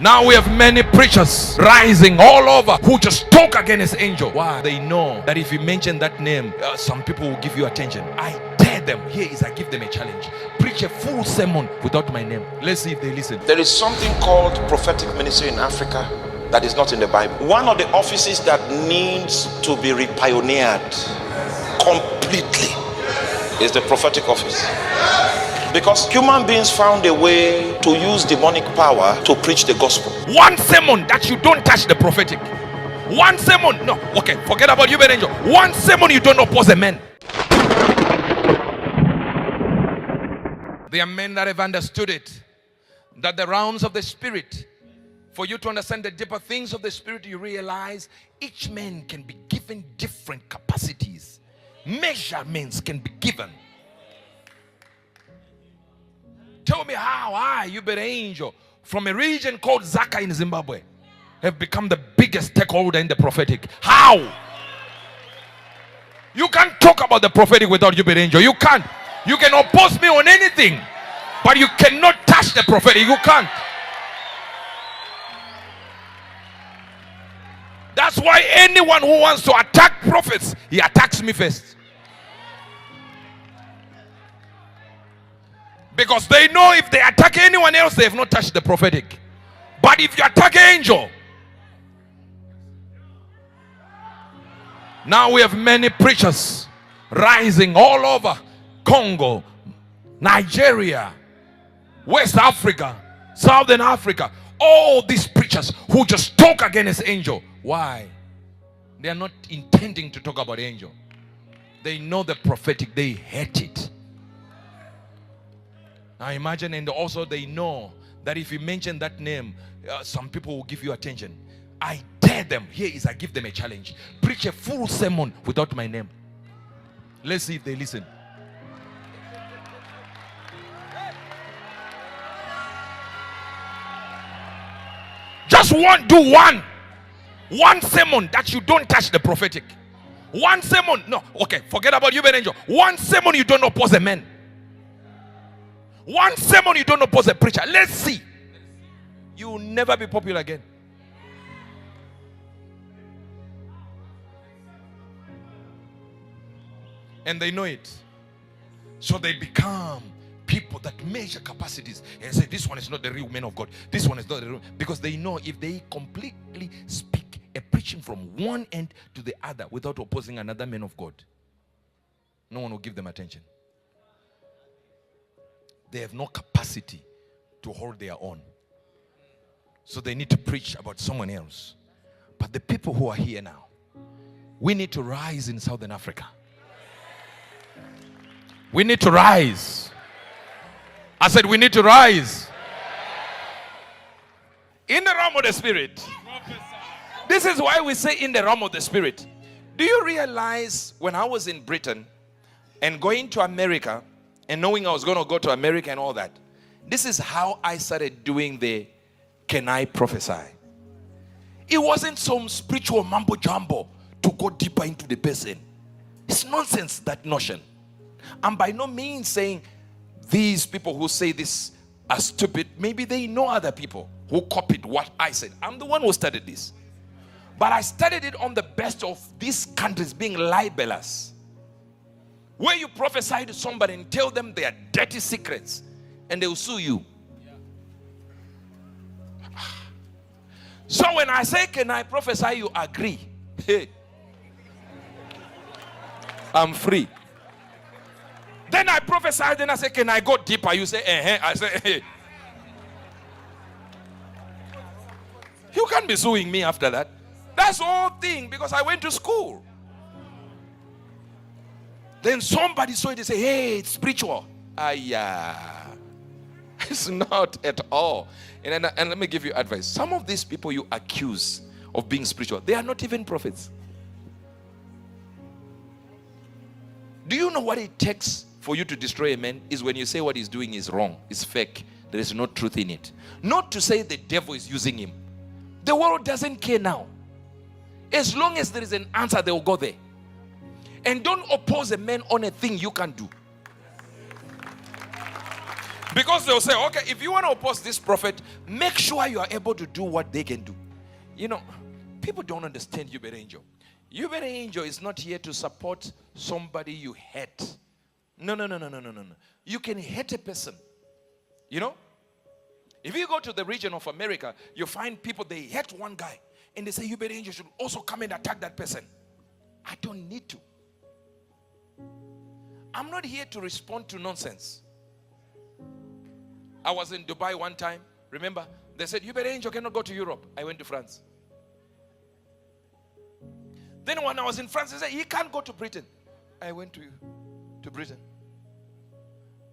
Now we have many preachers rising all over who just talk against angel. Why? They know that if you mention that name, some people will give you attention. I dare them. Here is, I give them a challenge. Preach a full sermon without my name. Let's see if they listen. There is something called Prophetic Ministry in Africa that is not in the Bible. One of the offices that needs to be repioneered completely is the prophetic office. Because human beings found a way to use demonic power to preach the gospel. One sermon that you don't touch the prophetic. One sermon. No, okay, forget about uebertangel. One sermon you don't oppose a man. There are men that have understood it. That the realms of the spirit, for you to understand the deeper things of the spirit, you realize each man can be given different capacities. Measurements can be given. Tell me how I, uebertangel, from a region called Zaka in Zimbabwe, have become the biggest stakeholder in the prophetic. How? You can't talk about the prophetic without uebertangel. You can't. You can oppose me on anything, but you cannot touch the prophetic. You can't. That's why anyone who wants to attack prophets, he attacks me first. Because they know if they attack anyone else, they have not touched the prophetic. But if you attack angel, now we have many preachers rising all over Congo, Nigeria, West Africa, Southern Africa. All these preachers who just talk against angel. Why? They are not intending to talk about angel. They know the prophetic. They hate it. Now imagine, and also they know that if you mention that name, some people will give you attention. I dare them. Here is, I give them a challenge. Preach a full sermon without my name. Let's see if they listen. Just do one sermon that you don't touch the prophetic. One sermon. No, okay, forget about uebertangel. One sermon you don't oppose a man. One sermon you don't oppose a preacher. Let's see. You will never be popular again. And they know it. So they become people that measure capacities and say, this one is not the real man of God. This one is not the real. Because they know if they completely speak a preaching from one end to the other without opposing another man of God, no one will give them attention. They have no capacity to hold their own. So they need to preach about someone else. But the people who are here now, we need to rise in Southern Africa. We need to rise. I said we need to rise. In the realm of the spirit. This is why we say in the realm of the spirit. Do you realize when I was in Britain and going to America, and knowing I was going to go to America and all that, this is how I started doing the can I prophesy. It wasn't some spiritual mambo jumbo to go deeper into the person. It's nonsense, that notion. I'm by no means saying these people who say this are stupid. Maybe they know other people who copied what I said. I'm the one who studied this. But I studied it on the best of these countries being libelous. Where you prophesy to somebody and tell them their dirty secrets and they will sue you. So when I say, can I prophesy, you agree. Hey, I'm free. Then I prophesy, then I say, can I go deeper? You say, I say, hey. You can't be suing me after that. That's the whole thing, because I went to school. Then somebody saw it and say, hey, it's spiritual. It's not at all. And let me give you advice. Some of these people you accuse of being spiritual, they are not even prophets. Do you know what it takes for you to destroy a man? Is when you say what he's doing is wrong, it's fake, there is no truth in it. Not to say the devil is using him. The world doesn't care now. As long as there is an answer, they will go there. And don't oppose a man on a thing you can't do. Because they'll say, okay, if you want to oppose this prophet, make sure you are able to do what they can do. You know, people don't understand uebertangel. Uebertangel is not here to support somebody you hate. No. You can hate a person. You know? If you go to the region of America, you find people, they hate one guy. And they say, uebertangel should also come and attack that person. I don't need to. I'm not here to respond to nonsense. I was in Dubai one time. Remember? They said, uebertangel cannot go to Europe. I went to France. Then when I was in France, they said, he can't go to Britain. I went to Britain.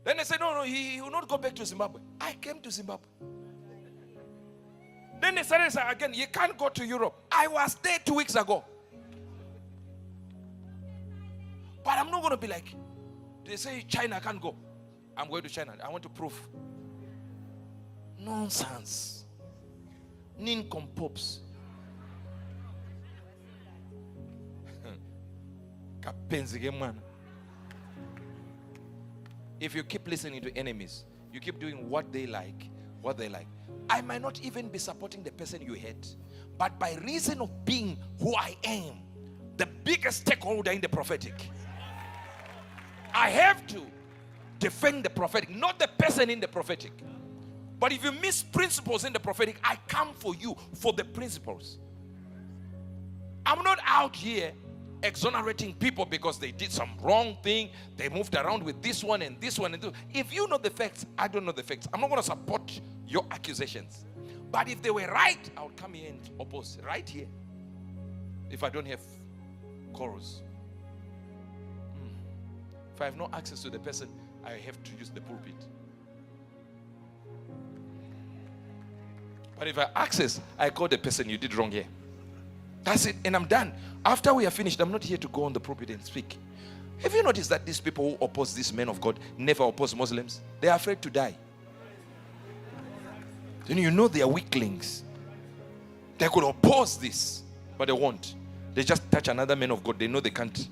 Then they said, no, he will not go back to Zimbabwe. I came to Zimbabwe. Then they said again, you can't go to Europe. I was there 2 weeks ago. But I'm not going to be like, they say China can't go. I'm going to China. I want to prove. Nonsense. Nincompoops. If you keep listening to enemies, you keep doing what they like. I might not even be supporting the person you hate, but by reason of being who I am, the biggest stakeholder in the prophetic, I have to defend the prophetic, not the person in the prophetic. But if you miss principles in the prophetic, I come for you for the principles. I'm not out here exonerating people because they did some wrong thing. They moved around with this one and this one and this. If you know the facts, I don't know the facts. I'm not going to support your accusations. But if they were right, I would come here and oppose right here. If I don't have chorus. If I have no access to the person, I have to use the pulpit. But if I access, I call the person, you did wrong here. That's it, and I'm done. After we are finished, I'm not here to go on the pulpit and speak. Have you noticed that these people who oppose these men of God never oppose Muslims? They are afraid to die. Then you know they are weaklings. They could oppose this, but they won't. They just touch another man of God. They know they can't